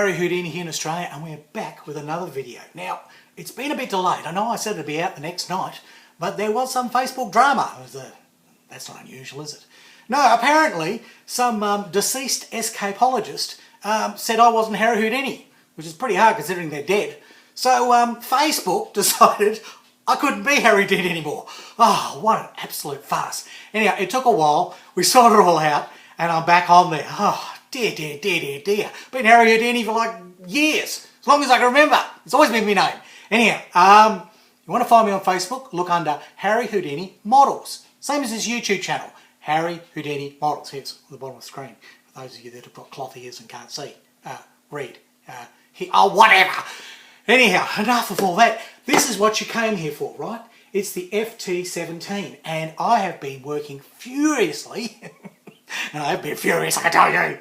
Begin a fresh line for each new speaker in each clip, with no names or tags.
Harry Houdini here in Australia, and we're back with another video. Now, it's been a bit delayed. I know I said it'd be out the next night, but there was some Facebook drama. That's not unusual, is it? No, apparently some deceased escapologist said I wasn't Harry Houdini, which is pretty hard considering they're dead. So Facebook decided I couldn't be Harry Houdini anymore. Oh, what an absolute farce. Anyhow, it took a while. We sorted it all out, and I'm back on there. Oh, dear. Been Harry Houdini for like years, as long as I can remember. It's always been my name. Anyhow, you want to find me on Facebook, look under Harry Houdini Models. Same as this YouTube channel, Harry Houdini Models. Here's at the bottom of the screen, for those of you that have got cloth ears and can't see, read. Whatever. Anyhow, enough of all that. This is what you came here for, right? It's the FT-17, and I have been working furiously, and I have been furious, I can tell you,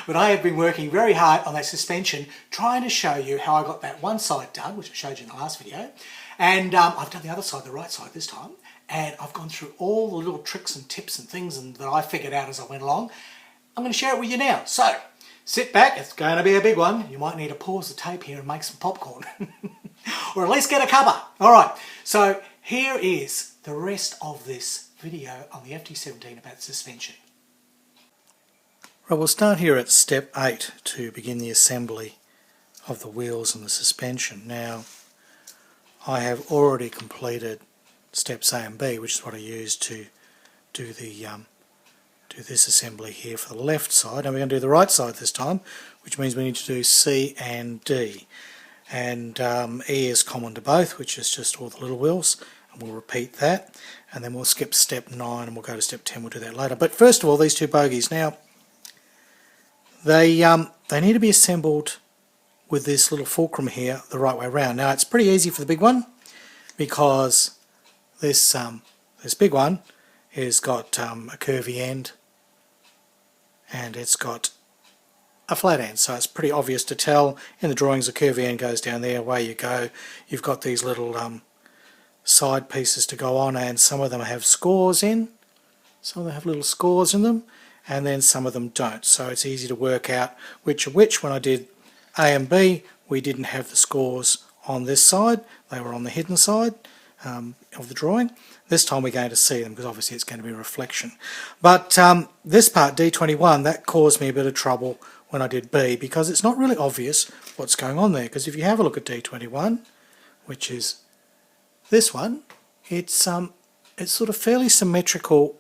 but I have been working very hard on that suspension, trying to show you how I got that one side done, which I showed you in the last video, and I've done the other side, the right side this time, and I've gone through all the little tricks and tips and things that I figured out as I went along. I'm going to share it with you now. So, sit back, it's going to be a big one. You might need to pause the tape here and make some popcorn. Or at least get a cuppa. Alright, so here is the rest of this video on the FT-17 about suspension. Right, we'll start here at step 8 to begin the assembly of the wheels and the suspension. Now, I have already completed steps A and B, which is what I used to do this assembly here for the left side, and we're going to do the right side this time, which means we need to do C and D. And E is common to both, which is just all the little wheels, and we'll repeat that, and then we'll skip step 9 and we'll go to step 10. We'll do that later. But first of all, these two bogies. Now, they need to be assembled with this little fulcrum here the right way around. Now, it's pretty easy for the big one, because this big one has got a curvy end, and it's got a flat end, so it's pretty obvious to tell. In the drawings, the curvy end goes down there, away you go. You've got these little side pieces to go on, and some of them have scores in, some of them have little scores in them, and then some of them don't, so it's easy to work out which are which. When I did A and B, we didn't have the scores on this side, they were on the hidden side of the drawing. This time we're going to see them, because obviously it's going to be a reflection. But this part, D21, that caused me a bit of trouble when I did B, because it's not really obvious what's going on there. Because if you have a look at D21, which is this one, it's sort of fairly symmetrical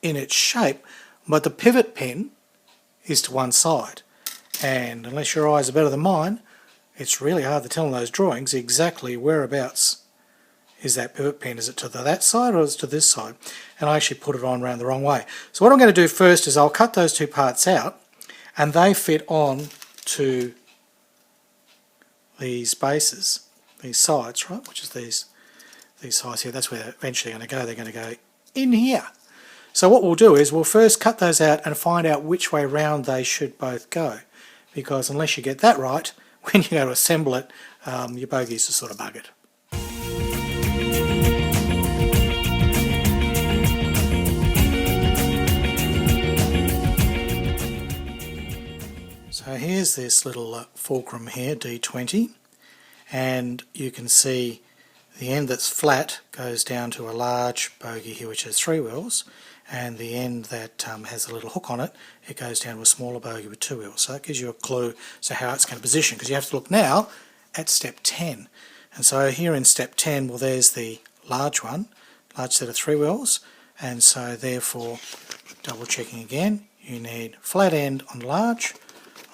in its shape, but the pivot pin is to one side, and unless your eyes are better than mine, it's really hard to tell in those drawings exactly whereabouts is that pivot pin. Is it to that side or is it to this side? And I actually put it on around the wrong way. So what I'm going to do first is I'll cut those two parts out, and they fit on to these bases, these sides, right, which is these sides here. That's where they're eventually going to go. They're going to go in here. So what we'll do is we'll first cut those out and find out which way round they should both go, because unless you get that right, when you go to assemble it, your bogies are sort of buggered. So here's this little fulcrum here, D20, and you can see the end that's flat goes down to a large bogie here which has 3 wheels, and the end that has a little hook on it, it goes down to a smaller bogie with 2 wheels. So that gives you a clue as to how it's going to position, because you have to look now at step 10. And so here in step 10, well, there's the large one, large set of 3 wheels, and so therefore, double checking again, you need flat end on large.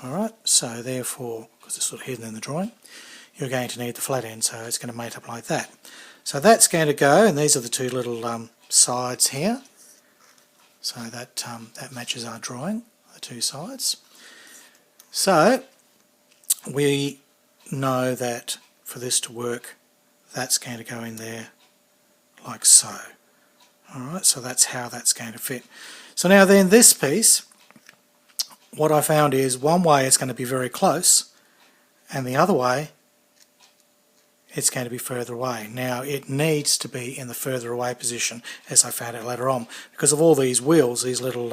Alright, so therefore, because it's sort of hidden in the drawing, you're going to need the flat end, so it's going to mate up like that. So that's going to go, and these are the two little sides here. So that matches our drawing, the two sides. So we know that for this to work, that's going to go in there like so. Alright, so that's how that's going to fit. So now then, this piece, what I found is one way it's going to be very close, and the other way it's going to be further away. Now it needs to be in the further away position, as I found out later on, because of all these wheels, these little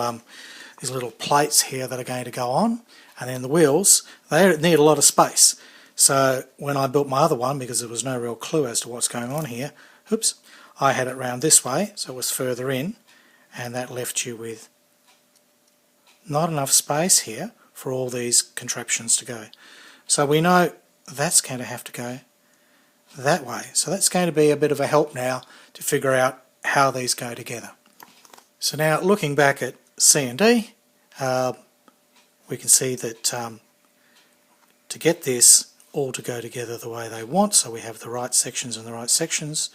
these little plates here that are going to go on, and then the wheels, they need a lot of space. So when I built my other one, because there was no real clue as to what's going on here, oops, I had it round this way, so it was further in, and that left you with not enough space here for all these contraptions to go. So we know that's going to have to go that way. So that's going to be a bit of a help now to figure out how these go together. So now looking back at C and D, we can see that to get this all to go together the way they want, so we have the right sections and the right sections,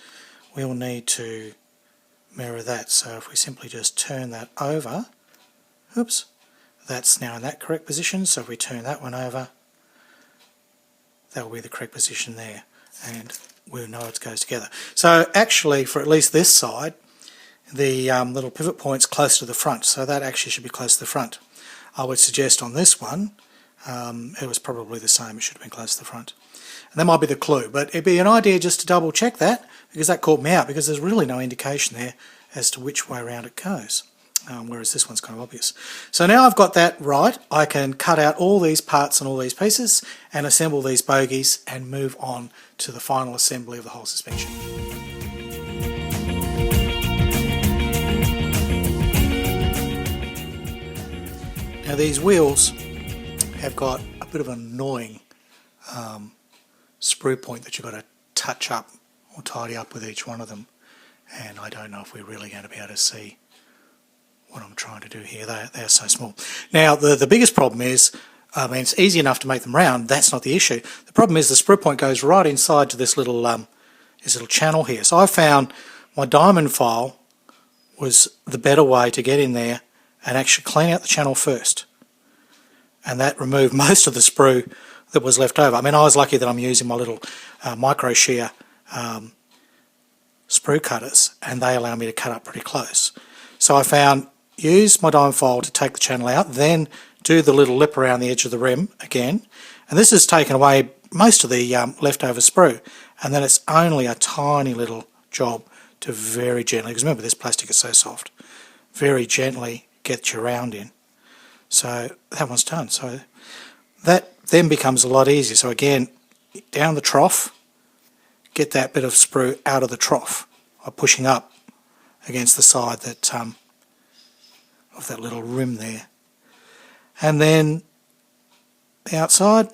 we'll need to mirror that. So if we simply just turn that over, oops, that's now in that correct position. So if we turn that one over, that will be the correct position there, and we'll know it goes together. So actually, for at least this side, the little pivot point's close to the front, so that actually should be close to the front. I would suggest on this one, it was probably the same, it should have been close to the front. And that might be the clue, but it'd be an idea just to double check that, because that caught me out, because there's really no indication there as to which way around it goes. Whereas this one's kind of obvious. So now I've got that right, I can cut out all these parts and all these pieces and assemble these bogies and move on to the final assembly of the whole suspension. Now these wheels have got a bit of an annoying sprue point that you've got to touch up or tidy up with each one of them, and I don't know if we're really going to be able to see what I'm trying to do here. They're so small. Now the biggest problem is, I mean, it's easy enough to make them round, that's not the issue. The problem is the sprue point goes right inside to this little channel here. So I found my diamond file was the better way to get in there and actually clean out the channel first, and that removed most of the sprue that was left over. I mean, I was lucky that I'm using my little micro shear sprue cutters, and they allow me to cut up pretty close. So I found, use my diamond file to take the channel out, then do the little lip around the edge of the rim again, and this has taken away most of the leftover sprue, and then it's only a tiny little job to very gently, because remember this plastic is so soft, very gently get your round in. So that one's done. So that then becomes a lot easier. So again, down the trough, get that bit of sprue out of the trough by pushing up against the side that of that little rim there, and then the outside,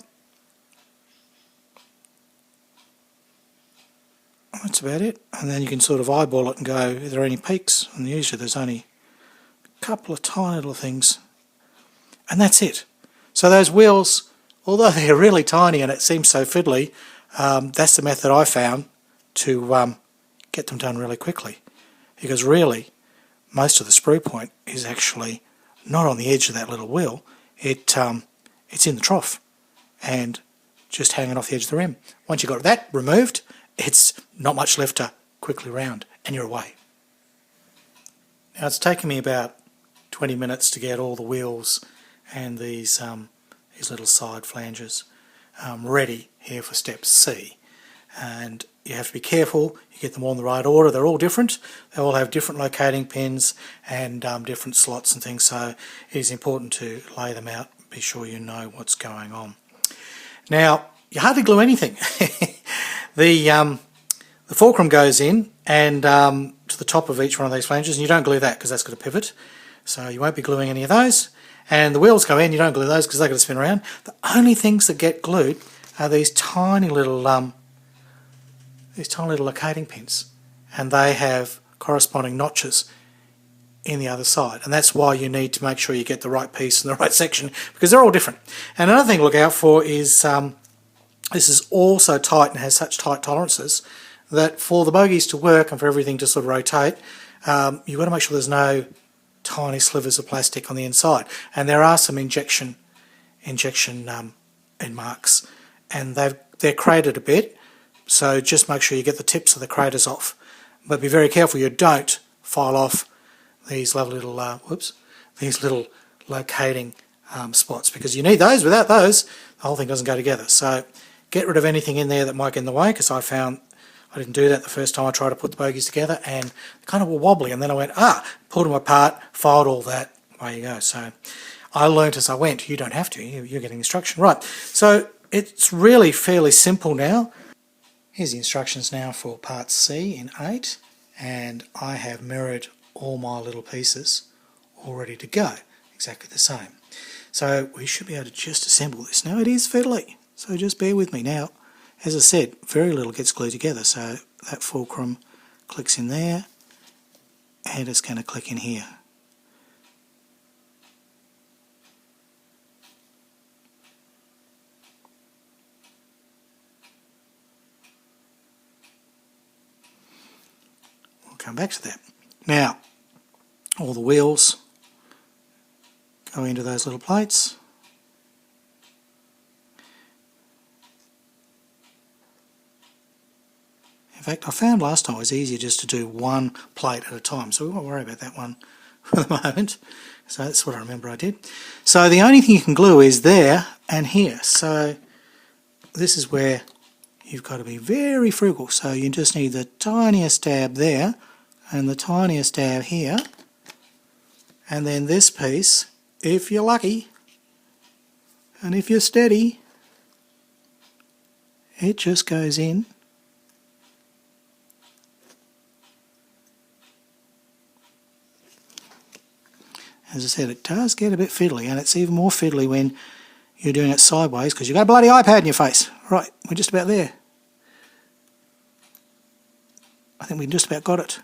that's about it. And then you can sort of eyeball it and go, are there any peaks? And usually there's only a couple of tiny little things, and that's it. So those wheels, although they're really tiny and it seems so fiddly, that's the method I found to get them done really quickly, because really most of the sprue point is actually not on the edge of that little wheel, it's in the trough and just hanging off the edge of the rim. Once you've got that removed, it's not much left to quickly round and you're away. Now it's taken me about 20 minutes to get all the wheels and these little side flanges ready here for step C, and you have to be careful you get them all in the right order. They're all different, they all have different locating pins and different slots and things, so it is important to lay them out, be sure you know what's going on. Now you hardly glue anything. The fulcrum goes in and to the top of each one of these flanges, and you don't glue that because that's got a pivot, so you won't be gluing any of those. And the wheels go in, you don't glue those because they've got to spin around. The only things that get glued are these tiny little locating pins, and they have corresponding notches in the other side, and that's why you need to make sure you get the right piece in the right section, because they're all different. And another thing to look out for is this is all so tight and has such tight tolerances that for the bogies to work and for everything to sort of rotate, you've got to make sure there's no tiny slivers of plastic on the inside, and there are some injection end marks, and they're cratered a bit, so just make sure you get the tips of the craters off, but be very careful you don't file off these lovely little these little locating spots, because you need those. Without those the whole thing doesn't go together. So get rid of anything in there that might get in the way, because I found I didn't do that the first time I tried to put the bogies together, and they kind of were wobbly, and then I went, pulled them apart, filed all that, away you go. So I learnt as I went. You don't have to. You're getting instruction. Right. So it's really fairly simple now. Here's the instructions now for part C in 8. And I have mirrored all my little pieces all ready to go. Exactly the same. So we should be able to just assemble this. Now it is fiddly. So just bear with me. Now, as I said, very little gets glued together. So that fulcrum clicks in there. And it's going to click in here. We'll come back to that. Now, all the wheels go into those little plates. In fact, I found last time it was easier just to do one plate at a time, so we won't worry about that one for the moment. So that's what I remember I did. So the only thing you can glue is there and here. So this is where you've got to be very frugal. So you just need the tiniest dab there and the tiniest dab here. And then this piece, if you're lucky and if you're steady, it just goes in. As I said, it does get a bit fiddly, and it's even more fiddly when you're doing it sideways because you've got a bloody iPad in your face. Right, we're just about there. I think we just about got it.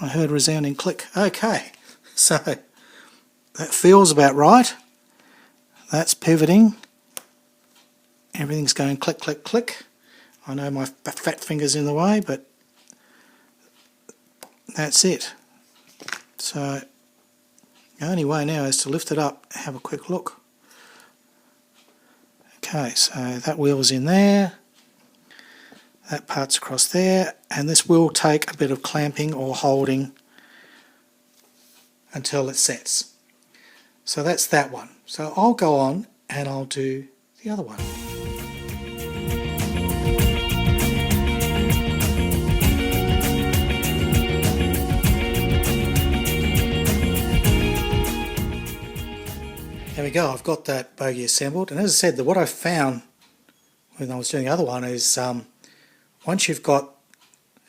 I heard a resounding click. Okay, so that feels about right. That's pivoting. Everything's going click, click, click. I know my fat finger's in the way, but that's it. So the only way now is to lift it up and have a quick look. Okay, so that wheel's in there, that part's across there, and this will take a bit of clamping or holding until it sets. So that's that one. So I'll go on and I'll do the other one. There we go, I've got that bogey assembled, and as I said, what I found when I was doing the other one is once you've got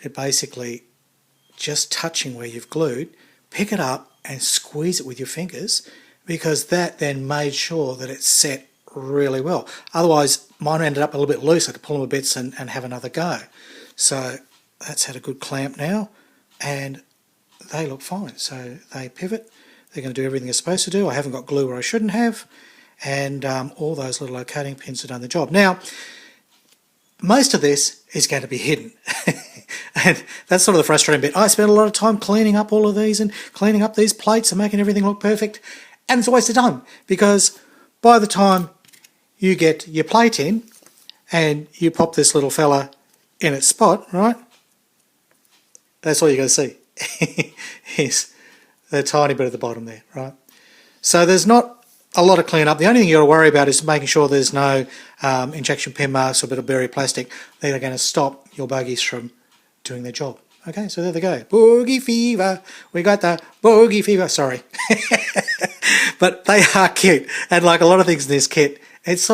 it basically just touching where you've glued, pick it up and squeeze it with your fingers, because that then made sure that it's set really well. Otherwise mine ended up a little bit loose. I had to pull them a bit and have another go. So that's had a good clamp now, and they look fine. So they pivot. They're going to do everything they're supposed to do. I haven't got glue where I shouldn't have, and all those little locating pins have done the job. Now, most of this is going to be hidden, and that's sort of the frustrating bit. I spent a lot of time cleaning up all of these and cleaning up these plates and making everything look perfect, and it's a waste of time, because by the time you get your plate in and you pop this little fella in its spot, right, that's all you're going to see is the tiny bit at the bottom there, right? So there's not a lot of cleanup. The only thing you've got to worry about is making sure there's no injection pin marks or a bit of buried plastic that are going to stop your bogies from doing their job. Okay, so there they go. Bogey fever. We got the bogey fever. Sorry. But they are cute. And like a lot of things in this kit, it's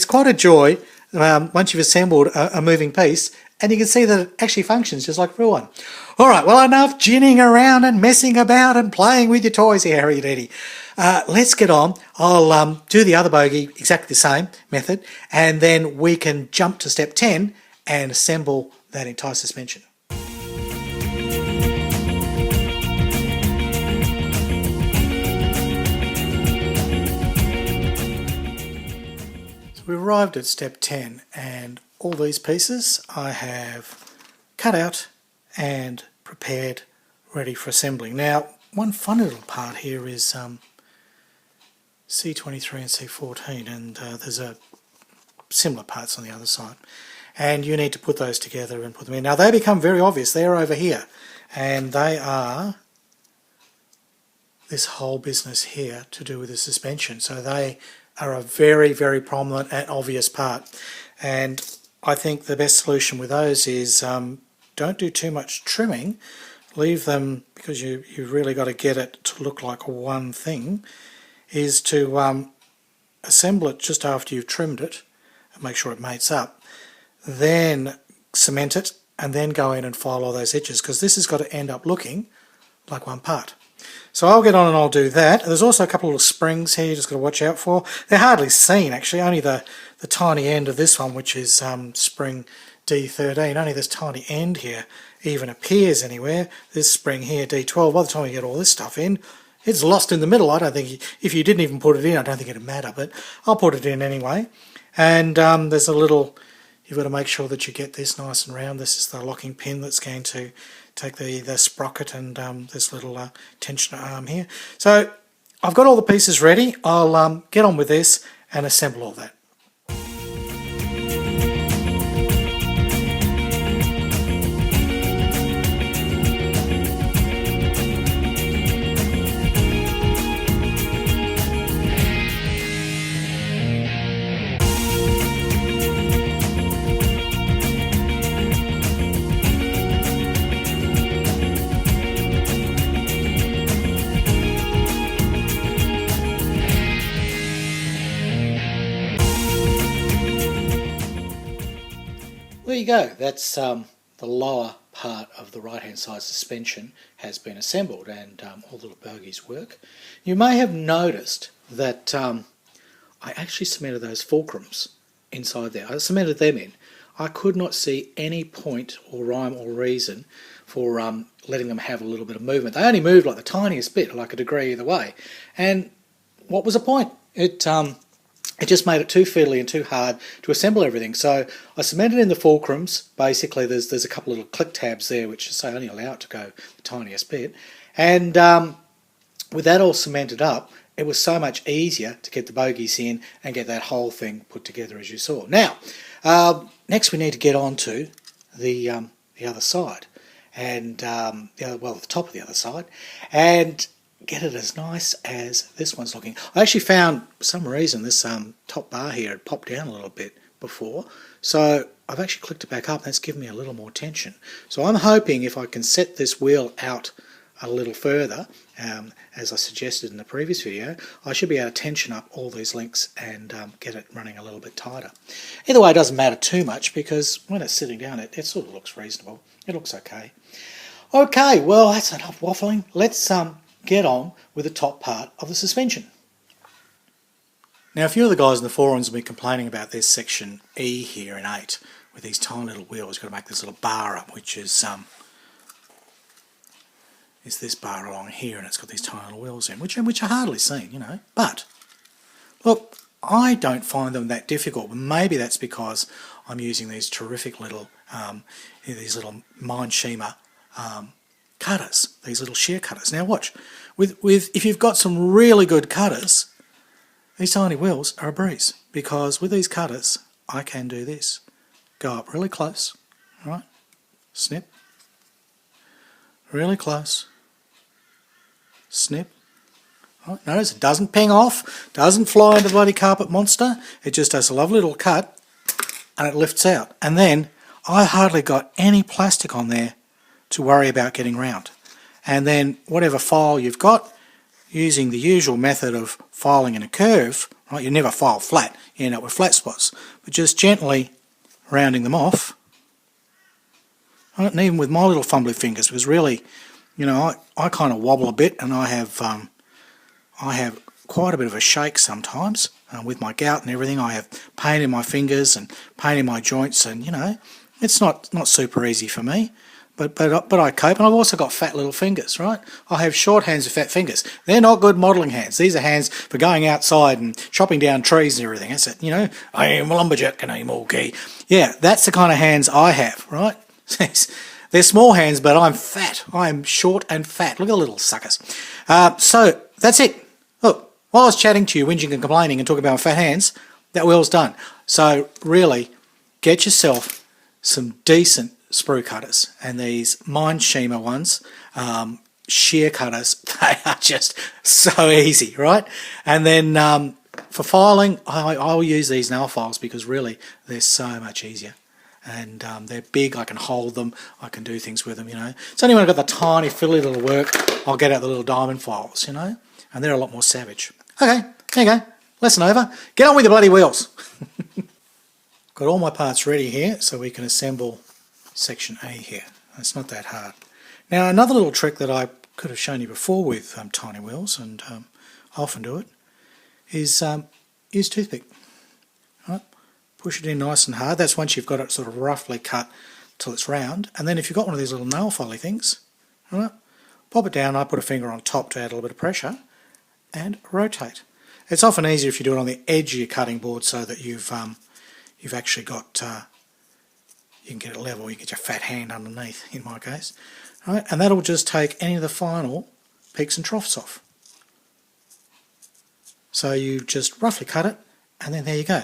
quite a joy once you've assembled a moving piece, and you can see that it actually functions just like a real one. All right, well, enough ginning around and messing about and playing with your toys here, Harry and Eddie. Let's get on. I'll do the other bogey, exactly the same method, and then we can jump to step 10 and assemble that entire suspension. So we arrived at step 10, and all these pieces I have cut out and prepared, ready for assembling. Now, one funny little part here is C23 and C14, and there's similar parts on the other side, and you need to put those together and put them in. Now they become very obvious. They're over here, and they are this whole business here to do with the suspension. So they are a very, very prominent and obvious part, and I think the best solution with those is don't do too much trimming. leave them, because you've really got to get it to look like one thing, is to assemble it just after you've trimmed it and make sure it mates up. Then cement it and then go in and file all those edges, because this has got to end up looking like one part. So I'll get on and I'll do that. There's also a couple of little springs here you just got to watch out for. They're hardly seen actually, only the tiny end of this one, which is spring D13, only this tiny end here even appears anywhere. This spring here, D12, by the time you get all this stuff in, it's lost in the middle. I don't think, if you didn't even put it in, I don't think it'd matter, but I'll put it in anyway. And there's a little, you've got to make sure that you get this nice and round. This is the locking pin that's going to take the sprocket and this little tensioner arm here. So I've got all the pieces ready. I'll get on with this and assemble all that. There you go, that's the lower part of the right hand side suspension has been assembled, and all the little bogies work. You may have noticed that I actually cemented those fulcrums inside there. I cemented them in. I could not see any point or rhyme or reason for letting them have a little bit of movement. They only moved like the tiniest bit, like a degree either way. And what was the point? It just made it too fiddly and too hard to assemble everything. So I cemented in the fulcrums. Basically, there's a couple of little click tabs there, which is only allow it to go the tiniest bit. And with that all cemented up, it was so much easier to get the bogies in and get that whole thing put together, as you saw. Now, next we need to get on to the other side, and the top of the other side, and get it as nice as this one's looking. I actually found, for some reason, this top bar here had popped down a little bit before, so I've actually clicked it back up and that's given me a little more tension. So I'm hoping if I can set this wheel out a little further, as I suggested in the previous video, I should be able to tension up all these links and get it running a little bit tighter. Either way, it doesn't matter too much, because when it's sitting down it sort of looks reasonable. It looks okay. Okay, well, that's enough waffling. Let's get on with the top part of the suspension. Now, a few of the guys in the forums have been complaining about this section E here in 8 with these tiny little wheels. You've got to make this little bar up, which is this bar along here, and it's got these tiny little wheels in, which are hardly seen, you know. But look, I don't find them that difficult. Maybe that's because I'm using these terrific little Mine cutters, these little shear cutters. Now watch, if you've got some really good cutters, these tiny wheels are a breeze, because with these cutters I can do this. Go up really close, right? Snip. Really close. Snip. Right, notice it doesn't ping off, doesn't fly into the bloody carpet monster. It just does a lovely little cut and it lifts out. And then I hardly got any plastic on there to worry about getting round. And then whatever file you've got, using the usual method of filing in a curve, right? You never file flat, you end up with flat spots, but just gently rounding them off. Right? And even with my little fumbly fingers, because really, you know, I kind of wobble a bit, and I have quite a bit of a shake sometimes with my gout and everything. I have pain in my fingers and pain in my joints, and you know, it's not super easy for me. But I cope, and I've also got fat little fingers, right? I have short hands with fat fingers. They're not good modelling hands. These are hands for going outside and chopping down trees and everything. That's it, you know. I am a lumberjack and I'm okay. Yeah, that's the kind of hands I have, right? They're small hands, but I'm fat. I'm short and fat. Look at the little suckers. So that's it. Look, while I was chatting to you, whinging and complaining and talking about my fat hands, that wheel's done. So really, get yourself some decent sprue cutters, and these Mine ones, shear cutters, they are just so easy, right? And then for filing, I'll use these nail files, because really they're so much easier. and they're big. I can hold them, I can do things with them, you know. It's only when I've got the tiny fiddly little work I'll get out the little diamond files, you know, and they're a lot more savage. Okay, there you go, lesson over. Get on with your bloody wheels. Got all my parts ready here so we can assemble section A here. It's not that hard. Now another little trick that I could have shown you before with tiny wheels, and I often do it, is use toothpick. Right? Push it in nice and hard. That's once you've got it sort of roughly cut till it's round. And then if you've got one of these little nail filey things, right, pop it down. I put a finger on top to add a little bit of pressure and rotate. It's often easier if you do it on the edge of your cutting board so that you've actually got you can get it level. You get your fat hand underneath in my case. Right, and that'll just take any of the final peaks and troughs off. So you just roughly cut it, and then there you go.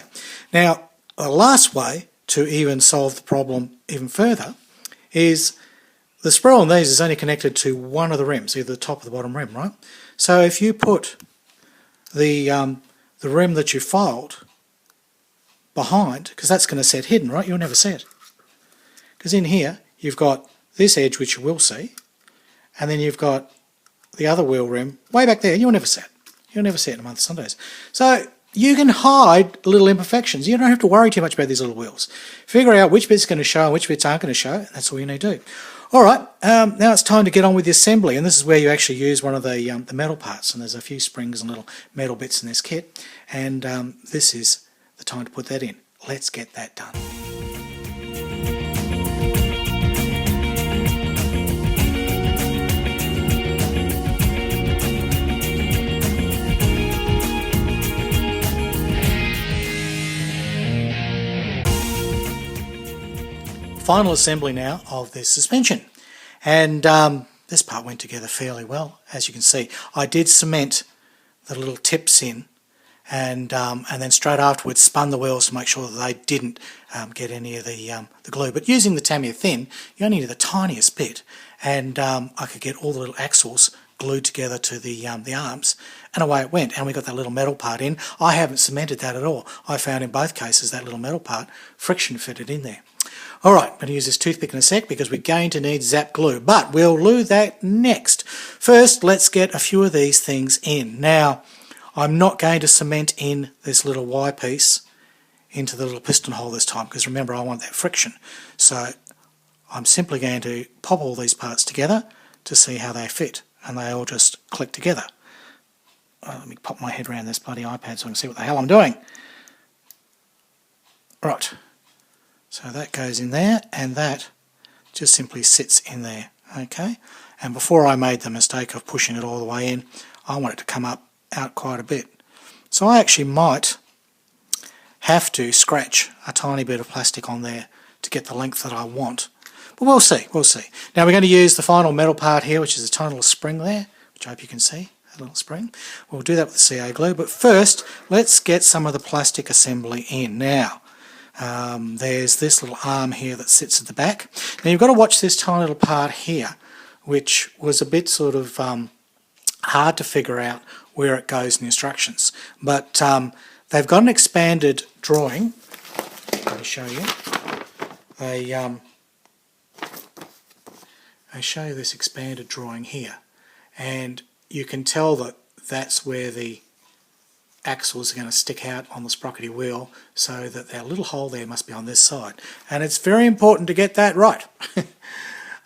Now, the last way to even solve the problem even further is the spiral on these is only connected to one of the rims, either the top or the bottom rim, right? So if you put the rim that you filed behind, because that's going to set hidden, right? You'll never see it. Because in here, you've got this edge, which you will see, and then you've got the other wheel rim way back there. You'll never see it. You'll never see it in a month of Sundays. So you can hide little imperfections. You don't have to worry too much about these little wheels. Figure out which bits are going to show and which bits aren't going to show, and that's all you need to do. All right, now it's time to get on with the assembly, and this is where you actually use one of the metal parts, and there's a few springs and little metal bits in this kit, and this is the time to put that in. Let's get that done. Final assembly now of this suspension, and this part went together fairly well. As you can see, I did cement the little tips in, and then straight afterwards spun the wheels to make sure that they didn't get any of the glue. But using the Tamiya thin, you only need the tiniest bit, and I could get all the little axles glued together to the arms, and away it went. And we got that little metal part in. I haven't cemented that at all. I found in both cases that little metal part friction fitted in there. Alright, I'm going to use this toothpick in a sec because we're going to need zap glue, but we'll do that next. First, let's get a few of these things in. Now, I'm not going to cement in this little Y piece into the little piston hole this time, because remember, I want that friction. So I'm simply going to pop all these parts together to see how they fit, and they all just click together. Let me pop my head around this bloody iPad so I can see what the hell I'm doing. Right. So that goes in there, and that just simply sits in there, okay? And before I made the mistake of pushing it all the way in, I want it to come out quite a bit. So I actually might have to scratch a tiny bit of plastic on there to get the length that I want. But we'll see, we'll see. Now we're going to use the final metal part here, which is a tiny little spring there, which I hope you can see, that little spring. We'll do that with the CA glue, but first, let's get some of the plastic assembly in. Now, there's this little arm here that sits at the back. Now you've got to watch this tiny little part here, which was a bit sort of hard to figure out where it goes in the instructions. But they've got an expanded drawing. Let me show you. They show you this expanded drawing here, and you can tell that that's where the axles are going to stick out on the sprockety wheel, so that that little hole there must be on this side, and it's very important to get that right.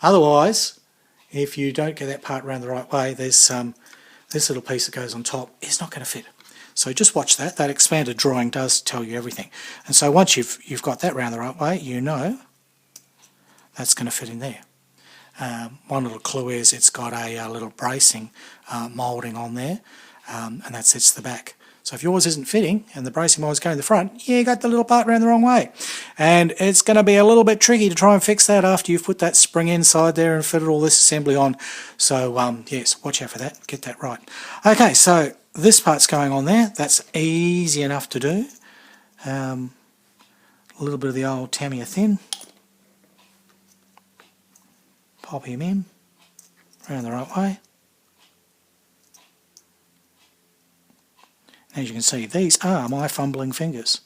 Otherwise, if you don't get that part around the right way, there's this little piece that goes on top is not going to fit. So just watch that. That expanded drawing does tell you everything, and so once you've got that round the right way, you know that's going to fit in there. One little clue is it's got a little bracing moulding on there, and that sits the back. So if yours isn't fitting and the bracing mold is going to the front, you got the little part around the wrong way. And it's going to be a little bit tricky to try and fix that after you've put that spring inside there and fitted all this assembly on. So yes, watch out for that, get that right. Okay, so this part's going on there. That's easy enough to do. A little bit of the old Tamiya thin. Pop him in, around the right way. As you can see, these are my fumbling fingers.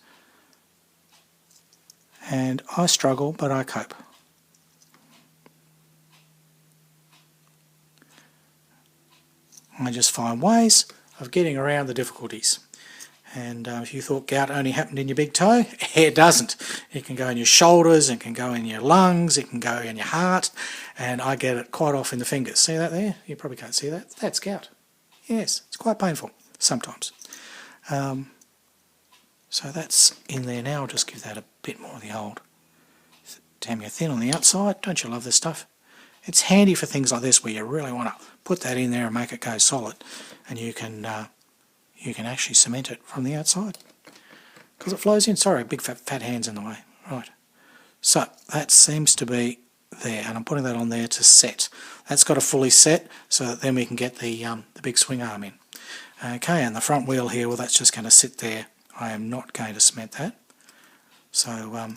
and I struggle, but I cope. I just find ways of getting around the difficulties. And if you thought gout only happened in your big toe, it doesn't. It can go in your shoulders, it can go in your lungs, it can go in your heart, and I get it quite often in the fingers. See that there? You probably can't see that. That's gout. Yes, it's quite painful sometimes. So that's in there now. I'll just give that a bit more of the old Tamiya thin on the outside. Don't you love this stuff? It's handy for things like this where you really want to put that in there and make it go solid, and you can actually cement it from the outside because it flows in. Sorry, big fat hands in the way. Right. So that seems to be there, and I'm putting that on there to set. That's got to fully set so that then we can get the big swing arm in. Okay, and the front wheel here, well, that's just going to sit there. I am not going to cement that. So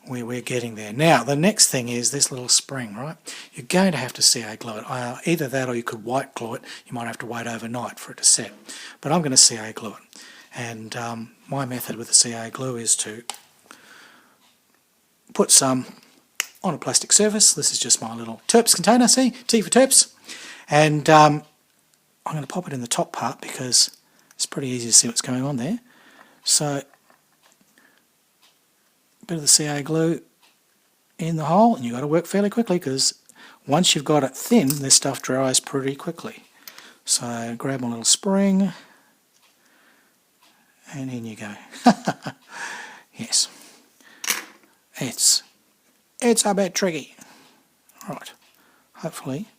we're getting there. Now, the next thing is this little spring, right? You're going to have to CA glue it. Either that or you could white glue it. You might have to wait overnight for it to set. But I'm going to CA glue it. And my method with the CA glue is to put some on a plastic surface. This is just my little terps container, see? T for terps. And I'm going to pop it in the top part because it's pretty easy to see what's going on there. So a bit of the CA glue in the hole, and you've got to work fairly quickly because once you've got it thin, this stuff dries pretty quickly. So grab my little spring, and in you go. Yes, it's a bit tricky. Right, hopefully.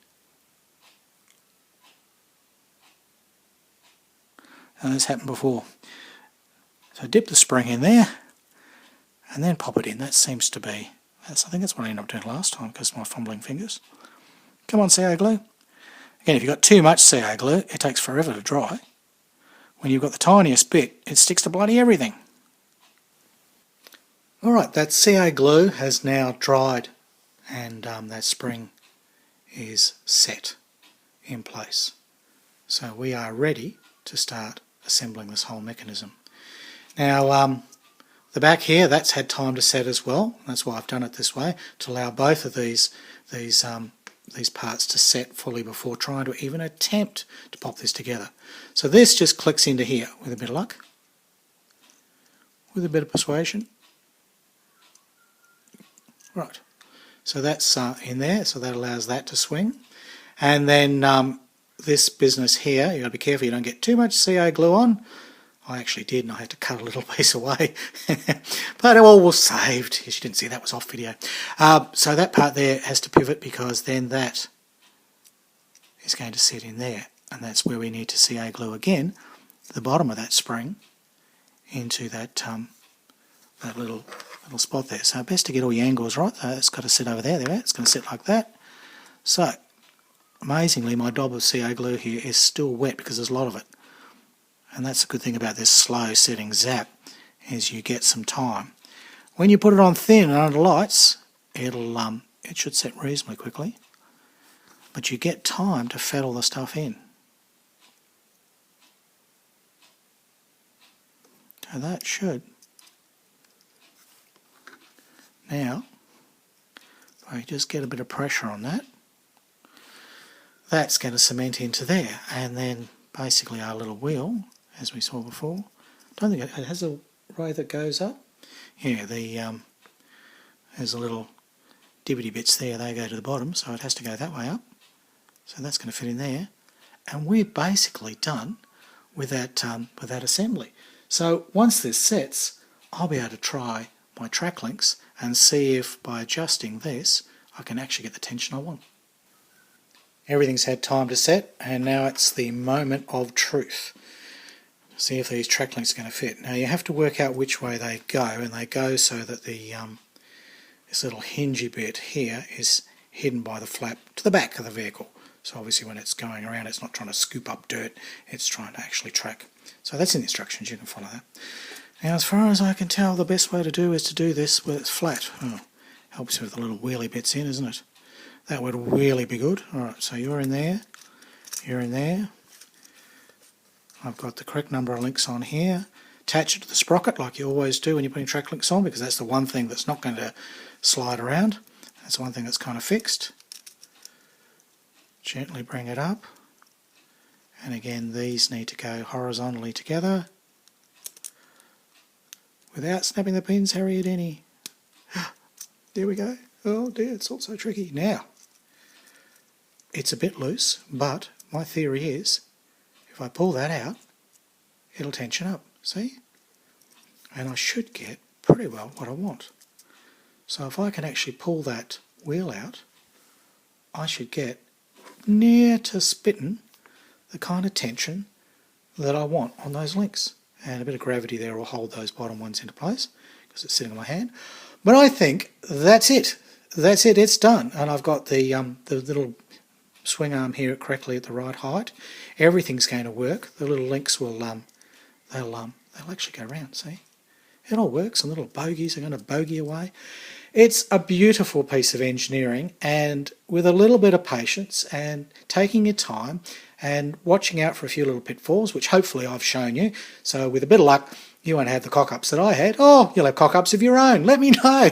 And this happened before. So dip the spring in there, and then pop it in. That seems to be, I think that's what I ended up doing last time because of my fumbling fingers. Come on, CA glue. Again, if you've got too much CA glue, it takes forever to dry. When you've got the tiniest bit, it sticks to bloody everything. Alright, that CA glue has now dried, and that spring is set in place. So we are ready to start assembling this whole mechanism. Now, the back here, that's had time to set as well. That's why I've done it this way, to allow both of these parts to set fully before trying to even attempt to pop this together. So this just clicks into here with a bit of luck, with a bit of persuasion. Right, so that's in there, so that allows that to swing. And then this business here, you've got to be careful you don't get too much CA glue on. I actually did, and I had to cut a little piece away. But it all was saved. Yes, you didn't see that was off video. So that part there has to pivot because then that is going to sit in there. And that's where we need to CA glue again the bottom of that spring into that that little spot there. So best to get all your angles right. It's got to sit over there. There, it's going to sit like that. So amazingly, my daub of CA glue here is still wet because there's a lot of it. And that's the good thing about this slow setting zap, is you get some time. When you put it on thin and under lights, it should set reasonably quickly, but you get time to fed all the stuff in. So that should. Now, if I just get a bit of pressure on that, that's going to cement into there, and then basically our little wheel, as we saw before. Don't think it has a ray that goes up. Yeah, there's a little dibbity bits there, they go to the bottom, so it has to go that way up. So that's going to fit in there. And we're basically done with that assembly. So once this sets, I'll be able to try my track links and see if by adjusting this, I can actually get the tension I want. Everything's had time to set, and now it's the moment of truth. See if these track links are going to fit. Now you have to work out which way they go, and they go so that the this little hingey bit here is hidden by the flap to the back of the vehicle. So obviously when it's going around, it's not trying to scoop up dirt, it's trying to actually track. So that's in the instructions, you can follow that. Now as far as I can tell, the best way to do is to do this where it's flat. Oh, helps with the little wheelie bits in, isn't it? That would really be good. Alright, so you're in there, you're in there. I've got the correct number of links on here, attach it to the sprocket like you always do when you're putting track links on, because that's the one thing that's not going to slide around. That's the one thing that's kind of fixed. Gently bring it up, and again these need to go horizontally together without snapping the pins, Harry-Houdini. There we go. Oh dear, it's all so tricky. Now, it's a bit loose, but my theory is if I pull that out, it'll tension up, see? And I should get pretty well what I want. So if I can actually pull that wheel out, I should get near to spitting the kind of tension that I want on those links. And a bit of gravity there will hold those bottom ones into place because it's sitting on my hand. But I think that's it. That's it, it's done. And I've got the little swing arm here correctly at the right height. Everything's going to work. The little links will they'll actually go around, see? It all works, and little bogies are going to bogey away. It's a beautiful piece of engineering, and with a little bit of patience and taking your time and watching out for a few little pitfalls, which hopefully I've shown you. So with a bit of luck, you won't have the cock-ups that I had. Oh, you'll have cock-ups of your own. Let me know.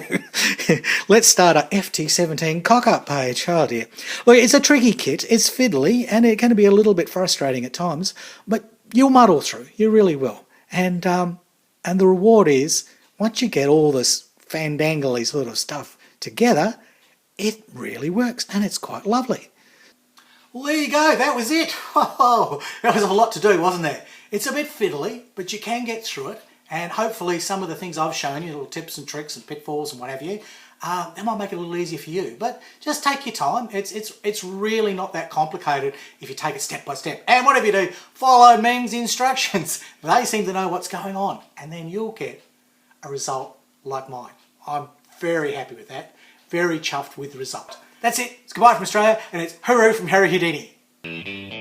Let's start a FT-17 cock-up page. Oh dear. Look, it's a tricky kit. It's fiddly, and it can be a little bit frustrating at times, but you'll muddle through. You really will. And the reward is, once you get all this fandangly sort of stuff together, it really works, and it's quite lovely. Well, there you go, that was it. Oh, that was a lot to do, wasn't there? It's a bit fiddly, but you can get through it, and hopefully some of the things I've shown you, little tips and tricks and pitfalls and what have you, that might make it a little easier for you. But just take your time. It's really not that complicated if you take it step by step. And whatever you do, follow Meng's instructions. They seem to know what's going on, and then you'll get a result like mine. I'm very happy with that. Very chuffed with the result. That's it. It's goodbye from Australia, and it's hooroo from Harry-Houdini.